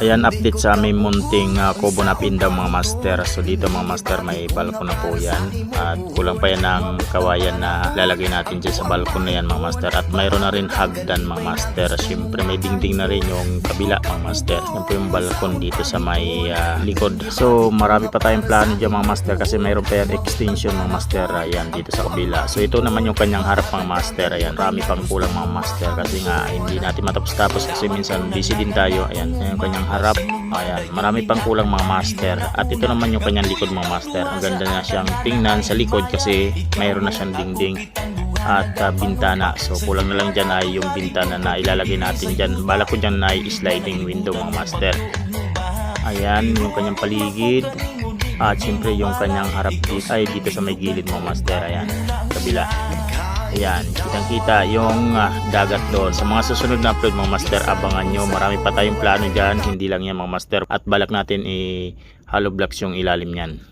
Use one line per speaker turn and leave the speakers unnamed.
Ayan, update sa aming munting kubo na pindaw mga master. So dito mga master, may balkon na po yan. At kulang pa yan ng kawayan na lalagay natin dyan sa balkon na yan mga master. At mayroon na rin hagdan mga master. Siyempre may dingding na rin yung kabila mga master. Yan po yung balkon dito sa may likod. So marami pa tayong plano dyan mga master, kasi mayroon pa yan extension mga master. Ayan, dito sa kabila. So ito naman yung kanyang harap mga master. Ayan, marami pang kulang mga master, kasi nga hindi natin matapos-tapos kasi minsan busy din tayo. Ayan, yung kanyang harap. Ayan, marami pang kulang mga master. At ito naman yung kanyang likod mga master. Ang ganda na siyang tingnan sa likod kasi mayroon na siyang dingding at bintana. So kulang na lang dyan ay yung bintana na ilalagay natin dyan. Bala ko dyan ay sliding window mga master. Ayan yung kanyang paligid. At siyempre yung kanyang harap dito ay dito sa may gilid mga master. Ayan, kabila. Ayan, kitang kita yung dagat doon. Sa mga susunod na upload mga master, abangan nyo. Marami pa tayong plano dyan, hindi lang yan mga master. At balak natin i-hollow blocks yung ilalim yan.